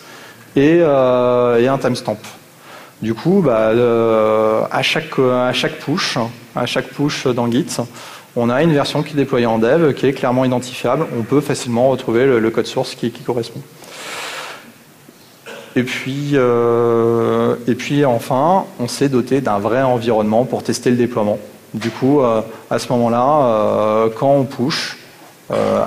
et un timestamp. Du coup, à chaque push dans Git, on a une version qui est déployée en dev, qui est clairement identifiable. On peut facilement retrouver le code source qui correspond. Et puis enfin, on s'est doté d'un vrai environnement pour tester le déploiement. Du coup, à ce moment-là, quand on push,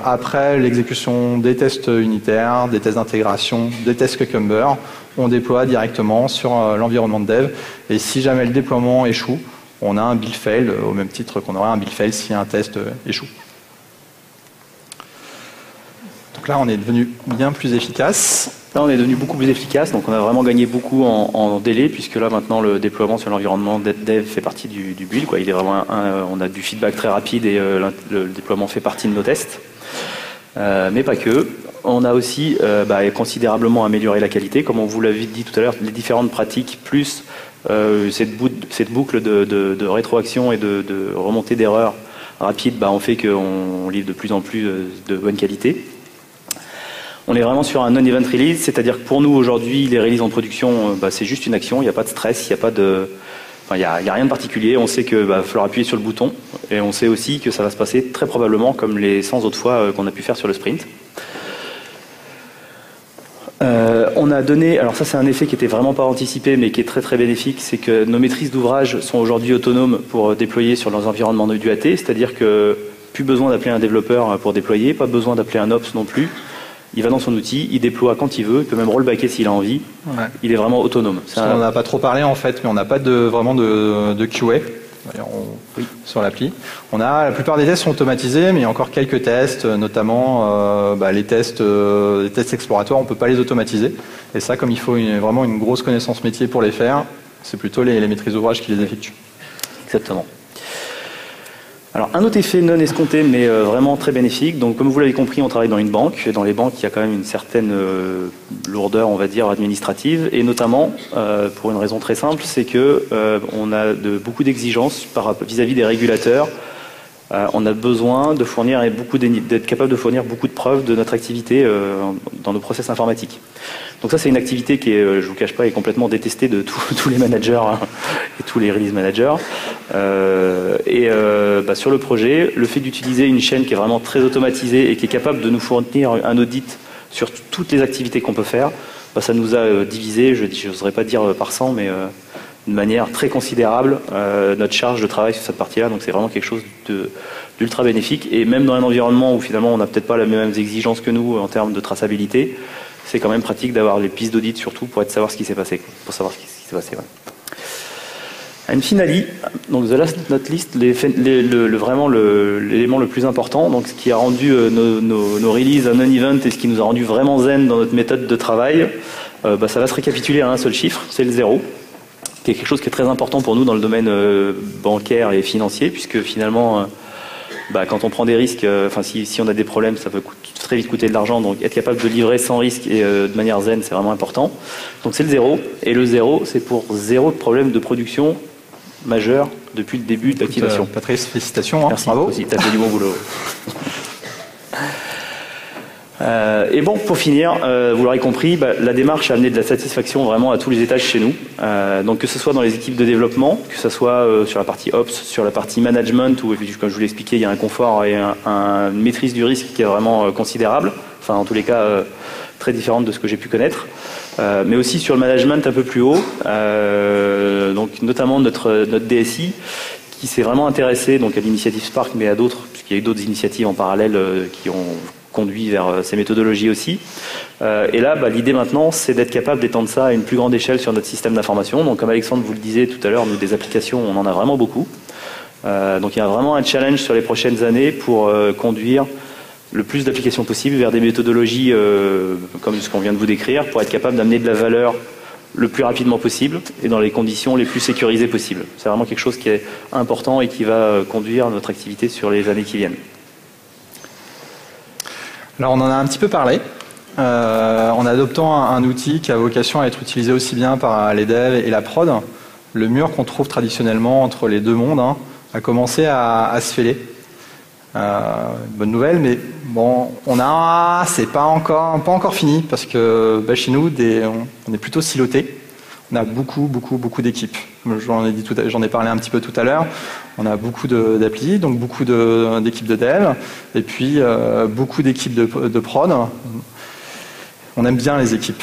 après l'exécution des tests unitaires, des tests d'intégration, des tests Cucumber, on déploie directement sur l'environnement de dev. Et si jamais le déploiement échoue, on a un build fail au même titre qu'on aurait un build fail si un test échoue. Donc là, on est devenu bien plus efficace. Là, on est devenu beaucoup plus efficace, donc on a vraiment gagné beaucoup en délai, puisque là, maintenant, le déploiement sur l'environnement dev fait partie du build. Il est vraiment on a du feedback très rapide et le déploiement fait partie de nos tests. Mais pas que. On a aussi considérablement amélioré la qualité, comme on vous l'avait dit tout à l'heure, les différentes pratiques, plus cette boucle de rétroaction et de remontée d'erreurs rapide, ont fait qu'on livre de plus en plus de bonne qualité. On est vraiment sur un non-event release, c'est-à-dire que pour nous aujourd'hui, les releases en production, c'est juste une action, il n'y a pas de stress, il n'y a pas de... il n'y a rien de particulier, on sait qu'il va falloir appuyer sur le bouton, et on sait aussi que ça va se passer très probablement comme les 100 autres fois qu'on a pu faire sur le sprint. On a donné, alors ça c'est un effet qui n'était vraiment pas anticipé mais qui est très très bénéfique, c'est que nos maîtrises d'ouvrage sont aujourd'hui autonomes pour déployer sur leurs environnements du AT, c'est-à-dire que plus besoin d'appeler un développeur pour déployer, pas besoin d'appeler un ops non plus. Il va dans son outil, il déploie quand il veut, il peut même rollbacker s'il a envie. Ouais. Il est vraiment autonome. On n'en a pas trop parlé en fait, mais on n'a pas vraiment de QA sur l'appli. La plupart des tests sont automatisés, mais il y a encore quelques tests, notamment les tests exploratoires, on ne peut pas les automatiser. Et ça, comme il faut vraiment une grosse connaissance métier pour les faire, c'est plutôt les maîtrises d'ouvrage qui les effectuent. Exactement. Alors, un autre effet non escompté, mais vraiment très bénéfique. Donc, comme vous l'avez compris, on travaille dans une banque. Dans les banques, il y a quand même une certaine lourdeur, on va dire, administrative. Et notamment, pour une raison très simple, c'est que on a beaucoup d'exigences vis-à-vis des régulateurs. On a besoin de fournir d'être capable de fournir beaucoup de preuves de notre activité dans nos process informatiques. Donc ça, c'est une activité qui est, je vous cache pas, est complètement détestée de tous les managers et tous les release managers. Sur le projet, le fait d'utiliser une chaîne qui est vraiment très automatisée et qui est capable de nous fournir un audit sur toutes les activités qu'on peut faire, ça nous a divisé, je n'oserais pas dire par 100, mais de manière très considérable notre charge de travail sur cette partie-là. Donc c'est vraiment quelque chose d'ultra bénéfique. Et même dans un environnement où finalement on n'a peut-être pas les mêmes exigences que nous en termes de traçabilité, c'est quand même pratique d'avoir les pistes d'audit surtout pour savoir ce qui s'est passé. Pour savoir ce qui s'est passé. Ouais. And finally, donc the last not least, vraiment l'élément le plus important, donc ce qui a rendu nos releases un non-event et ce qui nous a rendu vraiment zen dans notre méthode de travail, ça va se récapituler à un seul chiffre, c'est le 0, qui est quelque chose qui est très important pour nous dans le domaine bancaire et financier, puisque finalement, quand on prend des risques, si on a des problèmes, ça peut très vite coûter de l'argent, donc être capable de livrer sans risque et de manière zen, c'est vraiment important. Donc c'est le 0, et le 0, c'est pour 0 problème de production majeur depuis le début de l'activation. Patrice, félicitations, merci, bravo. Aussi, t'as fait du bon boulot. Et bon, pour finir, vous l'aurez compris, la démarche a amené de la satisfaction vraiment à tous les étages chez nous. Donc que ce soit dans les équipes de développement, que ce soit sur la partie Ops, sur la partie Management, où comme je vous l'ai expliqué, il y a un confort et une maîtrise du risque qui est vraiment considérable, enfin en tous les cas très différente de ce que j'ai pu connaître. Mais aussi sur le management un peu plus haut, donc notamment notre DSI qui s'est vraiment intéressé donc à l'initiative Spark, mais à d'autres, puisqu'il y a eu d'autres initiatives en parallèle qui ont conduit vers ces méthodologies aussi. Et là, l'idée maintenant, c'est d'être capable d'étendre ça à une plus grande échelle sur notre système d'information. Donc comme Alexandre vous le disait tout à l'heure, nous des applications, on en a vraiment beaucoup. Donc il y a vraiment un challenge sur les prochaines années pour conduire le plus d'applications possibles vers des méthodologies comme ce qu'on vient de vous décrire, pour être capable d'amener de la valeur le plus rapidement possible et dans les conditions les plus sécurisées possibles. C'est vraiment quelque chose qui est important et qui va conduire notre activité sur les années qui viennent. Alors on en a un petit peu parlé. En adoptant un outil qui a vocation à être utilisé aussi bien par les devs et la prod, le mur qu'on trouve traditionnellement entre les deux mondes a commencé à se fêler. Bonne nouvelle, mais bon, c'est pas encore fini parce que chez nous, on est plutôt siloté. On a beaucoup d'équipes. J'en ai parlé un petit peu tout à l'heure. On a beaucoup d'applis, donc beaucoup d'équipes de dev, et puis beaucoup d'équipes de prod. On aime bien les équipes.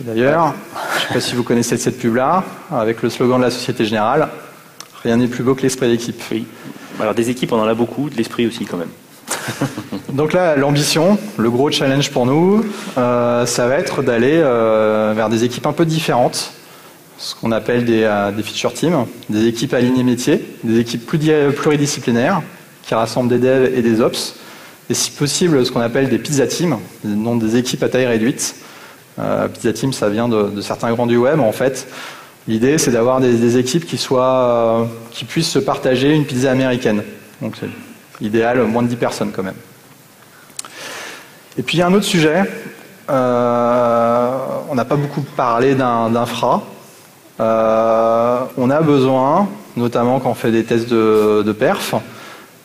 D'ailleurs, je ne sais pas si vous connaissez cette pub-là, avec le slogan de la Société Générale, rien n'est plus beau que l'esprit d'équipe. Oui. Alors des équipes, on en a beaucoup, de l'esprit aussi quand même. Donc là, l'ambition, le gros challenge pour nous, ça va être d'aller vers des équipes un peu différentes, ce qu'on appelle des feature teams, des équipes alignées métiers, des équipes pluridisciplinaires qui rassemblent des devs et des ops, et si possible ce qu'on appelle des pizza teams, donc des équipes à taille réduite. Pizza team, ça vient de certains grands du web en fait. L'idée, c'est d'avoir des équipes qui puissent se partager une pizza américaine. Donc c'est idéal, moins de 10 personnes quand même. Et puis il y a un autre sujet. On n'a pas beaucoup parlé d'infra. On a besoin, notamment quand on fait des tests de perf,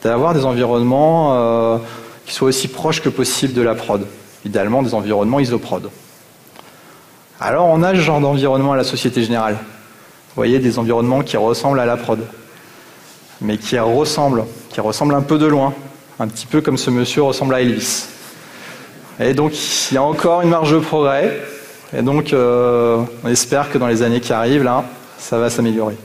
d'avoir des environnements qui soient aussi proches que possible de la prod. Idéalement, des environnements isoprod. Alors on a ce genre d'environnement à la Société Générale. Vous voyez, des environnements qui ressemblent à la prod, mais qui ressemblent un peu de loin, un petit peu comme ce monsieur ressemble à Elvis. Et donc il y a encore une marge de progrès, et donc on espère que dans les années qui arrivent, là, ça va s'améliorer.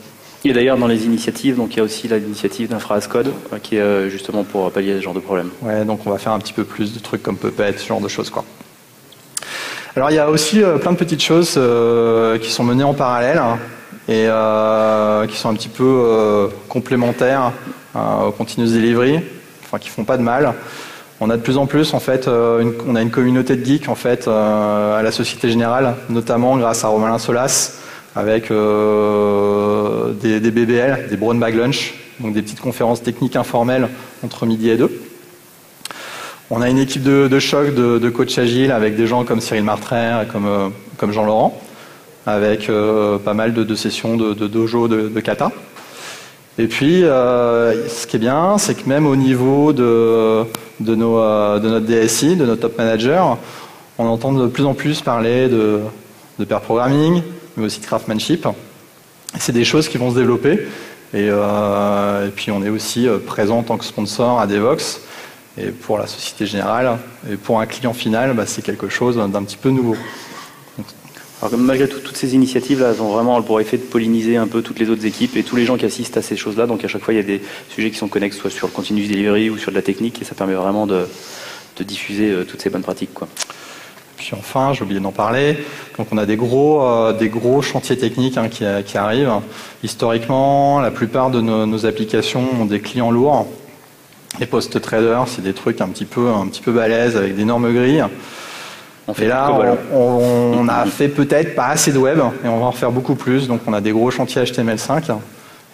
Et d'ailleurs dans les initiatives, donc il y a aussi l'initiative d'InfraAsCode qui est justement pour pallier ce genre de problème. Ouais, donc on va faire un petit peu plus de trucs comme Puppet, ce genre de choses quoi. Alors il y a aussi plein de petites choses qui sont menées en parallèle et qui sont un petit peu complémentaires au continuous delivery, enfin qui font pas de mal. On a de plus en plus en fait, on a une communauté de geeks en fait à la Société Générale, notamment grâce à Romain Solas avec des BBL, des Brown Bag Lunch, donc des petites conférences techniques informelles entre midi et 2. On a une équipe de choc de coach agile avec des gens comme Cyril Martraire, comme Jean-Laurent, avec pas mal de sessions de dojo de kata. Et puis, ce qui est bien, c'est que même au niveau de notre DSI, de notre top manager, on entend de plus en plus parler de pair programming, mais aussi de craftsmanship. C'est des choses qui vont se développer. Et puis, on est aussi présent en tant que sponsor à Devoxx. Et pour la Société Générale, et pour un client final, c'est quelque chose d'un petit peu nouveau. Donc, Alors, malgré tout, toutes ces initiatives-là, elles ont vraiment pour effet de polliniser un peu toutes les autres équipes et tous les gens qui assistent à ces choses-là. Donc à chaque fois, il y a des sujets qui sont connexes, soit sur le continuous delivery ou sur de la technique, et ça permet vraiment de diffuser toutes ces bonnes pratiques, quoi. Puis enfin, j'ai oublié d'en parler, donc on a des gros chantiers techniques qui arrivent. Historiquement, la plupart de nos applications ont des clients lourds. Les post-traders, c'est des trucs un petit peu balèzes avec d'énormes grilles. Et là, on a fait peut-être pas assez de web et on va en faire beaucoup plus. Donc on a des gros chantiers HTML5.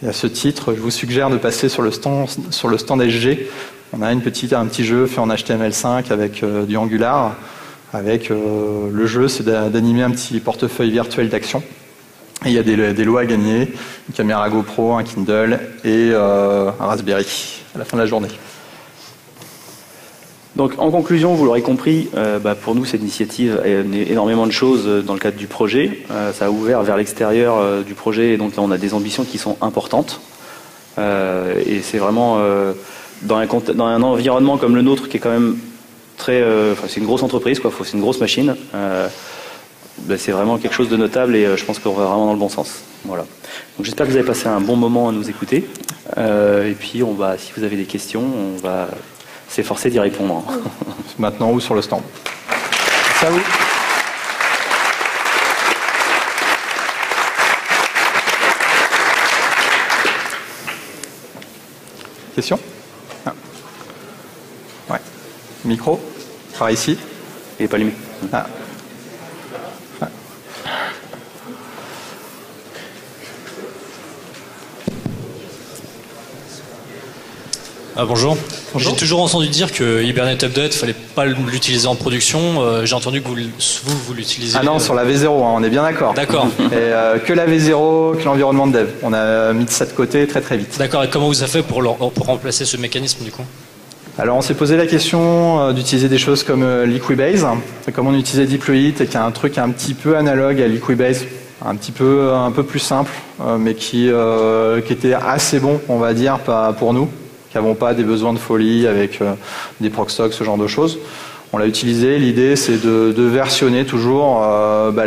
Et à ce titre, je vous suggère de passer sur le stand SG. On a un petit jeu fait en HTML5 avec du Angular. Avec le jeu, c'est d'animer un petit portefeuille virtuel d'action. Et il y a des lots à gagner, une caméra GoPro, un Kindle et un Raspberry à la fin de la journée. Donc en conclusion, vous l'aurez compris, pour nous cette initiative a énormément de choses dans le cadre du projet. Ça a ouvert vers l'extérieur du projet et donc là on a des ambitions qui sont importantes. Et c'est vraiment dans un environnement comme le nôtre qui est quand même c'est une grosse entreprise, quoi. C'est une grosse machine. C'est vraiment quelque chose de notable et je pense qu'on va vraiment dans le bon sens. Voilà. Donc j'espère que vous avez passé un bon moment à nous écouter. Et puis si vous avez des questions, on va s'efforcer d'y répondre. Maintenant ou sur le stand. Merci à vous. Question ? Ouais. Micro ? Par ici. Il n'est pas allumé. Ah. Bonjour. J'ai toujours entendu dire que Hibernate Update, fallait pas l'utiliser en production. J'ai entendu que vous l'utilisez. Ah non, sur la V0, on est bien d'accord. D'accord. Et que la V0, que l'environnement de dev. On a mis ça de côté très très vite. D'accord. Et comment vous avez fait pour remplacer ce mécanisme du coup ? Alors on s'est posé la question d'utiliser des choses comme Liquibase, comme on utilisait Deployit et qui est un truc un petit peu analogue à Liquibase, un peu plus simple, mais qui était assez bon, on va dire, pour nous, qui n'avons pas des besoins de folie avec des proc stocks, ce genre de choses. On l'a utilisé. L'idée c'est de versionner toujours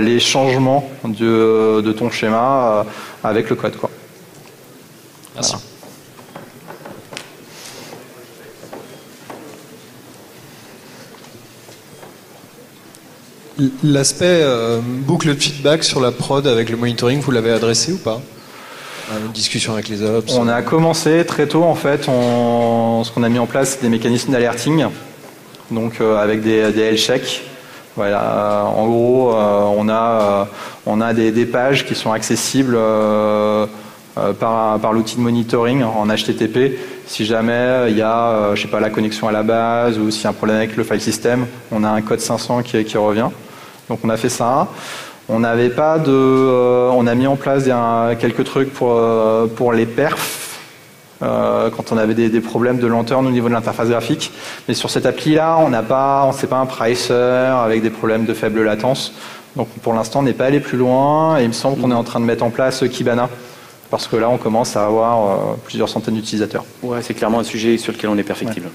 les changements de ton schéma avec le code, quoi. Merci. Voilà. L'aspect boucle de feedback sur la prod avec le monitoring, vous l'avez adressé ou pas? Une discussion avec les ops? On a commencé très tôt en fait. Ce qu'on a mis en place, c'est des mécanismes d'alerting, donc avec des health checks. Voilà. En gros, on a des pages qui sont accessibles par l'outil de monitoring en HTTP. Si jamais il y a, je sais pas, la connexion à la base ou s'il y a un problème avec le file system, on a un code 500 qui revient. Donc on a fait ça. On a mis en place quelques trucs pour les perfs quand on avait des problèmes de lenteur au niveau de l'interface graphique. Mais sur cette appli-là, c'est pas un pricer avec des problèmes de faible latence. Donc pour l'instant, on n'est pas allé plus loin et il me semble qu'on est en train de mettre en place Kibana. Parce que là, on commence à avoir plusieurs centaines d'utilisateurs. Ouais, c'est clairement un sujet sur lequel on est perfectible. Ouais.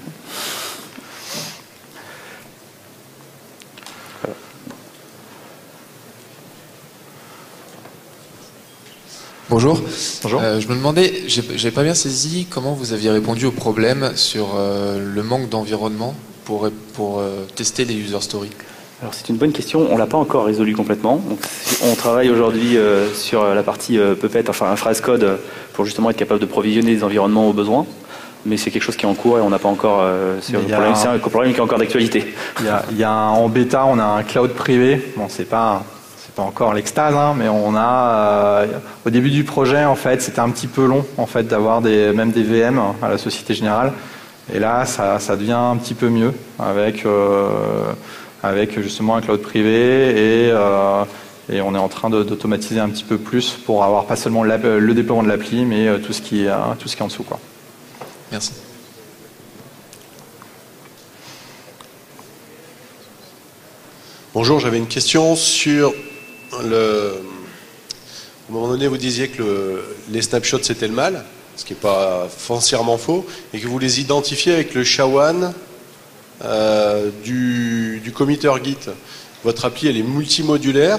Bonjour. Bonjour. Je me demandais, j'avais pas bien saisi comment vous aviez répondu au problème sur le manque d'environnement pour tester les user stories. Alors c'est une bonne question, on l'a pas encore résolu complètement. Donc, on travaille aujourd'hui sur la partie Puppet, enfin un phrase code pour justement être capable de provisionner des environnements au besoin. Mais c'est quelque chose qui est en cours et on n'a pas encore. C'est un problème qui est encore d'actualité. En bêta, on a un cloud privé. Bon, c'est pas encore l'extase, hein, mais on a au début du projet en fait, c'était un petit peu long en fait d'avoir même des VM à la Société Générale. Et là, ça devient un petit peu mieux avec justement un cloud privé et on est en train d'automatiser un petit peu plus pour avoir pas seulement le déploiement de l'appli, mais tout ce qui est en dessous, quoi. Merci. Bonjour, j'avais une question sur à un moment donné, vous disiez que les snapshots c'était le mal, ce qui n'est pas foncièrement faux, et que vous les identifiez avec le SHA-1 du committer Git. Votre appli, elle est multimodulaire,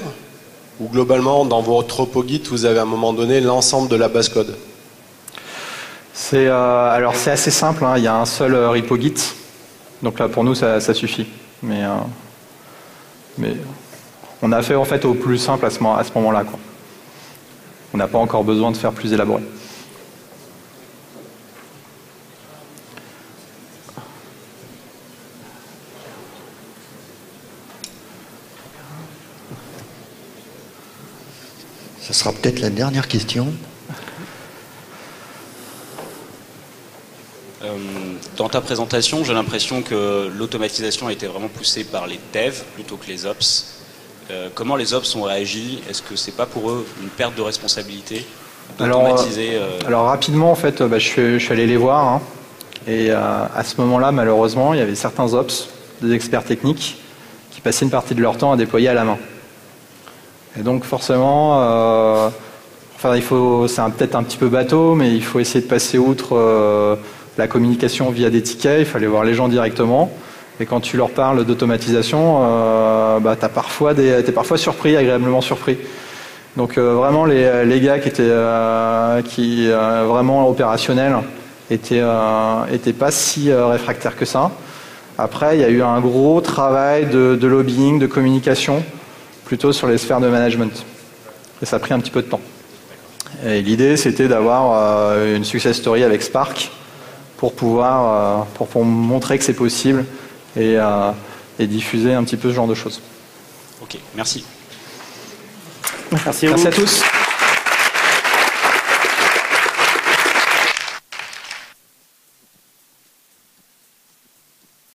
Ou globalement, dans votre repo Git, vous avez à un moment donné l'ensemble de la base code? Alors c'est assez simple, hein. Il y a un seul repo Git. Donc là, pour nous, ça suffit. Mais on a fait en fait au plus simple à ce moment-là, quoi. On n'a pas encore besoin de faire plus élaboré. Ça sera peut-être la dernière question. Dans ta présentation, j'ai l'impression que l'automatisation a été vraiment poussée par les devs plutôt que les ops. Comment les ops ont réagi? Est-ce que c'est pas pour eux une perte de responsabilité d'automatiser? Alors rapidement, en fait, je suis allé les voir, hein, et à ce moment-là, malheureusement, il y avait certains ops, des experts techniques, qui passaient une partie de leur temps à déployer à la main. Et donc forcément, c'est peut-être un petit peu bateau, mais il faut essayer de passer outre la communication via des tickets. Il fallait voir les gens directement. Et quand tu leur parles d'automatisation, t'es parfois surpris, agréablement surpris. Donc vraiment les gars qui étaient vraiment opérationnels étaient pas si réfractaires que ça. Après, il y a eu un gros travail de lobbying, de communication, plutôt sur les sphères de management. Et ça a pris un petit peu de temps. Et l'idée, c'était d'avoir une success story avec Spark pour pouvoir pour montrer que c'est possible et diffuser un petit peu ce genre de choses. Ok, merci. Merci à tous.